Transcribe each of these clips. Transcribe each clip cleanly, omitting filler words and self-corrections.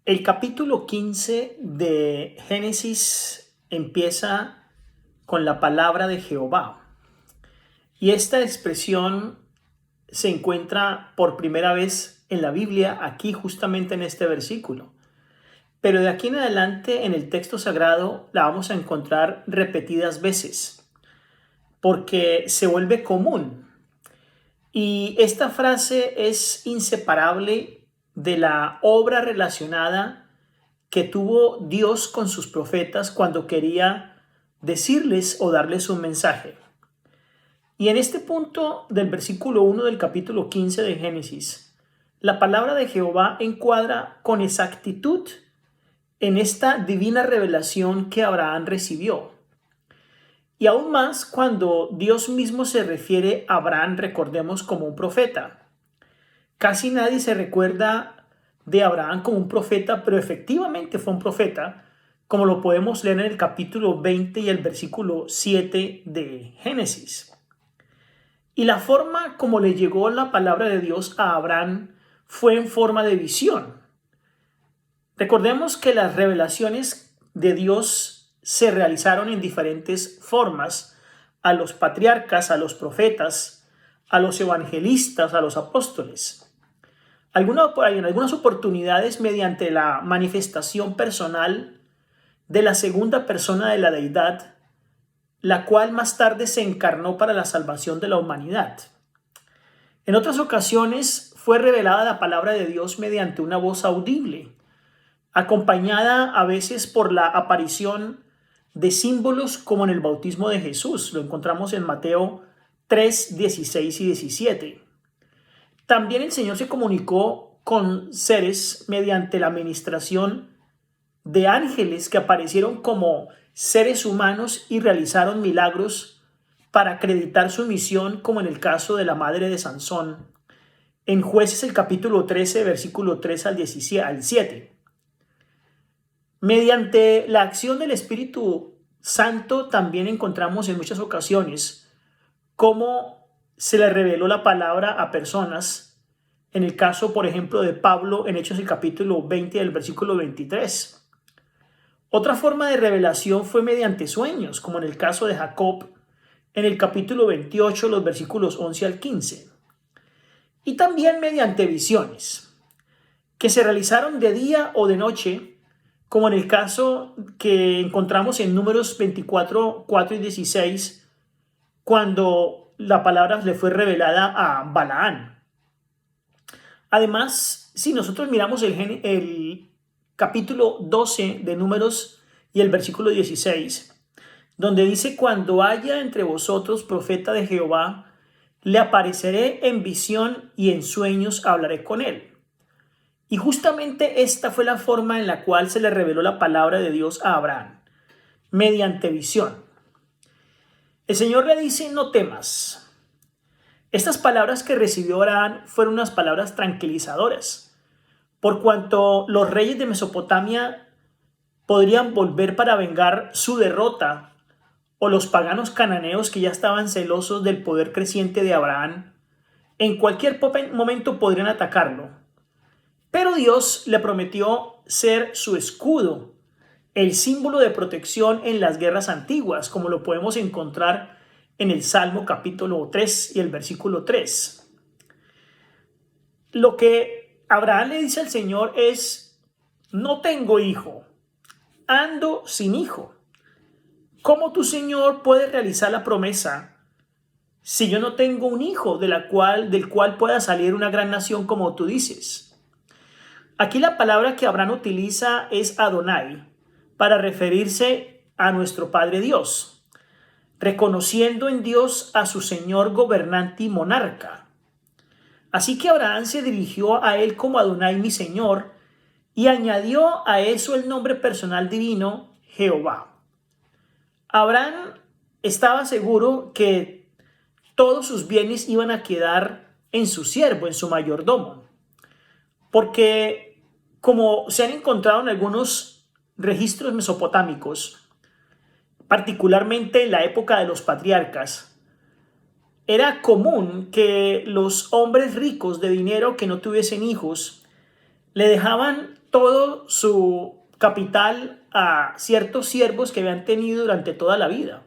El capítulo 15 de Génesis empieza con la palabra de Jehová. Y esta expresión se encuentra por primera vez en la Biblia, aquí justamente en este versículo. Pero de aquí en adelante en el texto sagrado la vamos a encontrar repetidas veces, porque se vuelve común. Y esta frase es inseparable de la obra relacionada que tuvo Dios con sus profetas cuando quería decirles o darles un mensaje. Y en este punto del versículo 1 del capítulo 15 de Génesis, la palabra de Jehová encuadra con exactitud en esta divina revelación que Abraham recibió. Y aún más cuando Dios mismo se refiere a Abraham, recordemos, como un profeta. Casi nadie se recuerda de Abraham como un profeta, pero efectivamente fue un profeta, como lo podemos leer en el capítulo 20 y el versículo 7 de Génesis. Y la forma como le llegó la palabra de Dios a Abraham fue en forma de visión. Recordemos que las revelaciones de Dios se realizaron en diferentes formas a los patriarcas, a los profetas, a los evangelistas, a los apóstoles. En algunas oportunidades mediante la manifestación personal de la segunda persona de la deidad, la cual más tarde se encarnó para la salvación de la humanidad. En otras ocasiones fue revelada la palabra de Dios mediante una voz audible, acompañada a veces por la aparición de símbolos como en el bautismo de Jesús. Lo encontramos en Mateo 3, 16 y 17. También el Señor se comunicó con seres mediante la ministración de ángeles que aparecieron como seres humanos y realizaron milagros para acreditar su misión, como en el caso de la madre de Sansón, en Jueces el capítulo 13, versículo 3 al 7. Mediante la acción del Espíritu Santo también encontramos en muchas ocasiones cómo se le reveló la palabra a personas. En el caso, por ejemplo, de Pablo en Hechos el capítulo 20 del versículo 23. Otra forma de revelación fue mediante sueños, como en el caso de Jacob en el capítulo 28, los versículos 11 al 15. Y también mediante visiones, que se realizaron de día o de noche, como en el caso que encontramos en Números 24, 4 y 16, cuando la palabra le fue revelada a Balaán. Además, si nosotros miramos el capítulo 12 de Números y el versículo 16, donde dice: cuando haya entre vosotros profeta de Jehová, le apareceré en visión y en sueños hablaré con él. Y justamente esta fue la forma en la cual se le reveló la palabra de Dios a Abraham, mediante visión. El Señor le dice: no temas. Estas palabras que recibió Abraham fueron unas palabras tranquilizadoras, por cuanto los reyes de Mesopotamia podrían volver para vengar su derrota, o los paganos cananeos que ya estaban celosos del poder creciente de Abraham, en cualquier momento podrían atacarlo. Pero Dios le prometió ser su escudo, el símbolo de protección en las guerras antiguas, como lo podemos encontrar en el Salmo capítulo 3 y el versículo 3. Lo que Abraham le dice al Señor es: no tengo hijo, ando sin hijo. ¿Cómo tu Señor puede realizar la promesa si yo no tengo un hijo del cual pueda salir una gran nación como tú dices? Aquí la palabra que Abraham utiliza es Adonai para referirse a nuestro Padre Dios, reconociendo en Dios a su Señor gobernante y monarca. Así que Abraham se dirigió a él como Adonai, mi Señor, y añadió a eso el nombre personal divino, Jehová. Abraham estaba seguro que todos sus bienes iban a quedar en su siervo, en su mayordomo, porque como se han encontrado en algunos registros mesopotámicos, particularmente en la época de los patriarcas, era común que los hombres ricos de dinero que no tuviesen hijos le dejaban todo su capital a ciertos siervos que habían tenido durante toda la vida.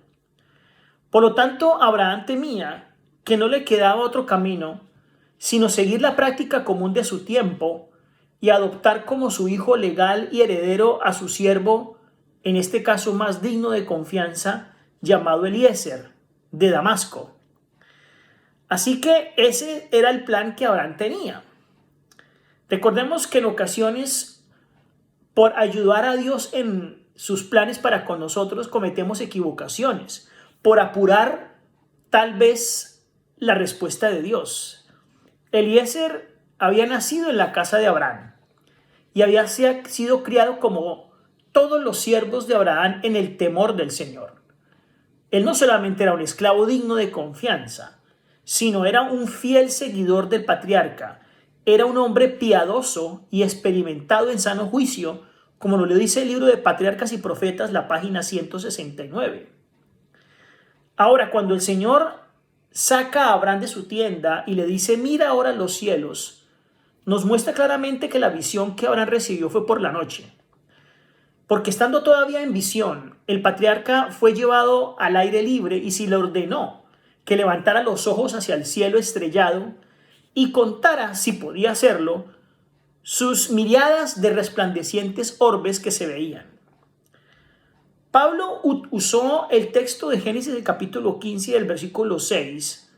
Por lo tanto, Abraham temía que no le quedaba otro camino sino seguir la práctica común de su tiempo y adoptar como su hijo legal y heredero a su siervo, en este caso más digno de confianza, llamado Eliezer, de Damasco. Así que ese era el plan que Abraham tenía. Recordemos que en ocasiones, por ayudar a Dios en sus planes para con nosotros, cometemos equivocaciones, por apurar tal vez la respuesta de Dios. Eliezer había nacido en la casa de Abraham y había sido criado como todos los siervos de Abraham en el temor del Señor. Él no solamente era un esclavo digno de confianza, sino era un fiel seguidor del patriarca. Era un hombre piadoso y experimentado en sano juicio, como nos lo dice el libro de Patriarcas y Profetas, la página 169. Ahora, cuando el Señor saca a Abraham de su tienda y le dice, mira ahora los cielos, nos muestra claramente que la visión que Abraham recibió fue por la noche. Porque estando todavía en visión, el patriarca fue llevado al aire libre y se le ordenó que levantara los ojos hacia el cielo estrellado y contara, si podía hacerlo, sus miriadas de resplandecientes orbes que se veían. Pablo usó el texto de Génesis del capítulo 15 del versículo 6,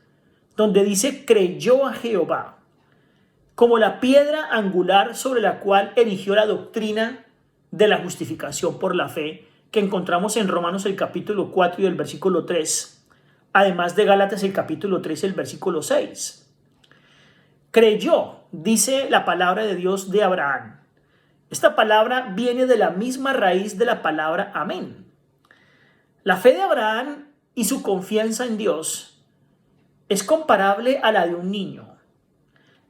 donde dice, creyó a Jehová, como la piedra angular sobre la cual erigió la doctrina de la justificación por la fe, que encontramos en Romanos el capítulo 4 y el versículo 3, además de Gálatas el capítulo 3 y el versículo 6. Creyó, dice la palabra de Dios de Abraham. Esta palabra viene de la misma raíz de la palabra amén. La fe de Abraham y su confianza en Dios es comparable a la de un niño.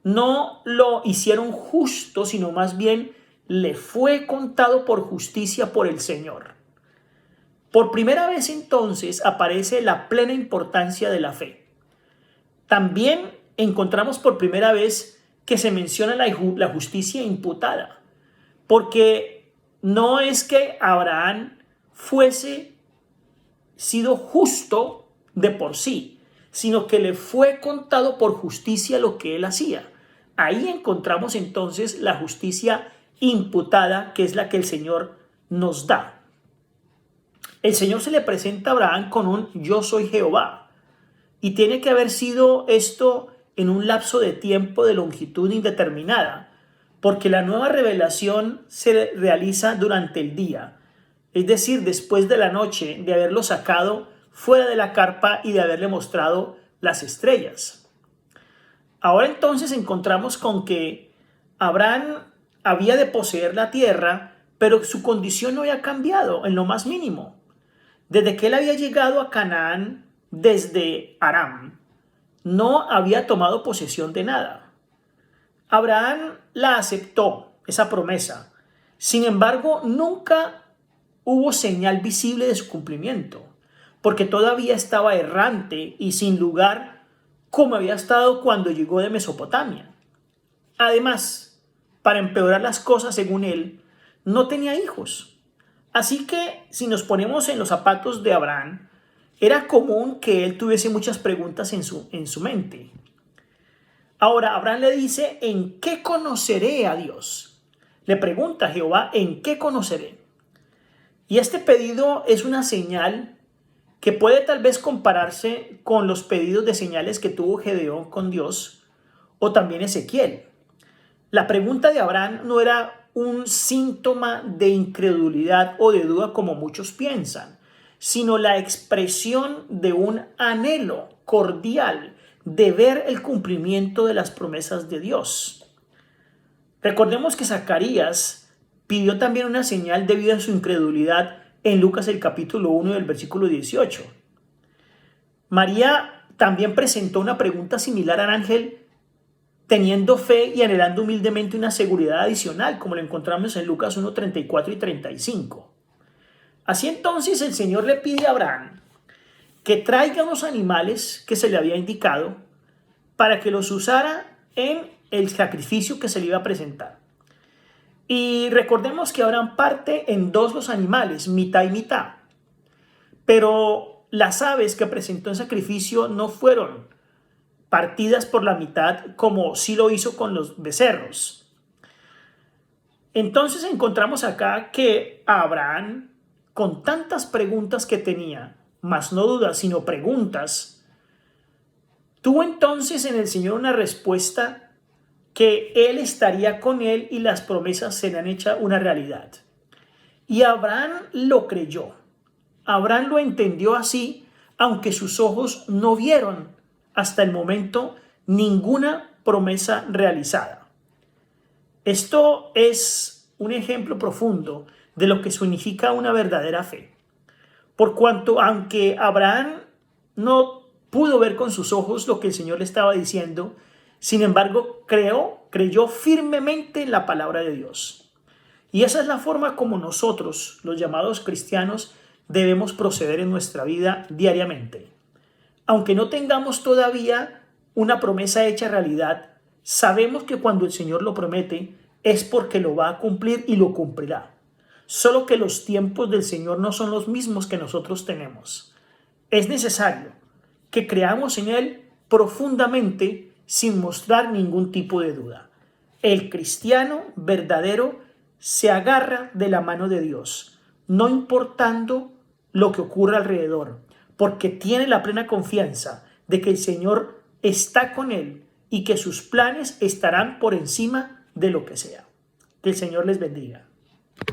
No lo hicieron justo, sino más bien le fue contado por justicia por el Señor. Por primera vez entonces aparece la plena importancia de la fe. También encontramos por primera vez que se menciona la justicia imputada, porque no es que Abraham fuese sido justo de por sí, sino que le fue contado por justicia lo que él hacía. Ahí encontramos entonces la justicia imputada, que es la que el Señor nos da. El Señor se le presenta a Abraham con un yo soy Jehová, y tiene que haber sido esto en un lapso de tiempo de longitud indeterminada, porque la nueva revelación se realiza durante el día, es decir, después de la noche de haberlo sacado fuera de la carpa y de haberle mostrado las estrellas. Ahora entonces encontramos con que Abraham había de poseer la tierra, pero su condición no había cambiado en lo más mínimo. Desde que él había llegado a Canaán desde Aram, no había tomado posesión de nada. Abraham la aceptó, esa promesa. Sin embargo, nunca hubo señal visible de su cumplimiento, porque todavía estaba errante y sin lugar como había estado cuando llegó de Mesopotamia. Además, para empeorar las cosas según él, no tenía hijos. Así que, si nos ponemos en los zapatos de Abraham, era común que él tuviese muchas preguntas en su mente. Ahora, Abraham le dice, ¿en qué conoceré a Dios? Le pregunta a Jehová, ¿en qué conoceré? Y este pedido es una señal que puede tal vez compararse con los pedidos de señales que tuvo Gedeón con Dios o también Ezequiel. La pregunta de Abraham no era un síntoma de incredulidad o de duda como muchos piensan, sino la expresión de un anhelo cordial de ver el cumplimiento de las promesas de Dios. Recordemos que Zacarías pidió también una señal debido a su incredulidad en Lucas el capítulo 1 del versículo 18. María también presentó una pregunta similar al ángel, teniendo fe y anhelando humildemente una seguridad adicional, como lo encontramos en Lucas 1, 34 y 35. Así entonces el Señor le pide a Abraham que traiga unos animales que se le había indicado para que los usara en el sacrificio que se le iba a presentar. Y recordemos que Abraham parte en dos los animales, mitad y mitad. Pero las aves que presentó en sacrificio no fueron partidas por la mitad como sí lo hizo con los becerros. Entonces encontramos acá que Abraham, con tantas preguntas que tenía, más no dudas, sino preguntas, tuvo entonces en el Señor una respuesta que Él estaría con él y las promesas serán hechas una realidad. Y Abraham lo creyó. Abraham lo entendió así, aunque sus ojos no vieron hasta el momento ninguna promesa realizada. Esto es un ejemplo profundo de lo que significa una verdadera fe. Por cuanto, aunque Abraham no pudo ver con sus ojos lo que el Señor le estaba diciendo, sin embargo, creyó firmemente en la palabra de Dios. Y esa es la forma como nosotros, los llamados cristianos, debemos proceder en nuestra vida diariamente. Aunque no tengamos todavía una promesa hecha realidad, sabemos que cuando el Señor lo promete es porque lo va a cumplir y lo cumplirá. Solo que los tiempos del Señor no son los mismos que nosotros tenemos. Es necesario que creamos en Él profundamente sin mostrar ningún tipo de duda. El cristiano verdadero se agarra de la mano de Dios, no importando lo que ocurra alrededor, porque tiene la plena confianza de que el Señor está con él y que sus planes estarán por encima de lo que sea. Que el Señor les bendiga.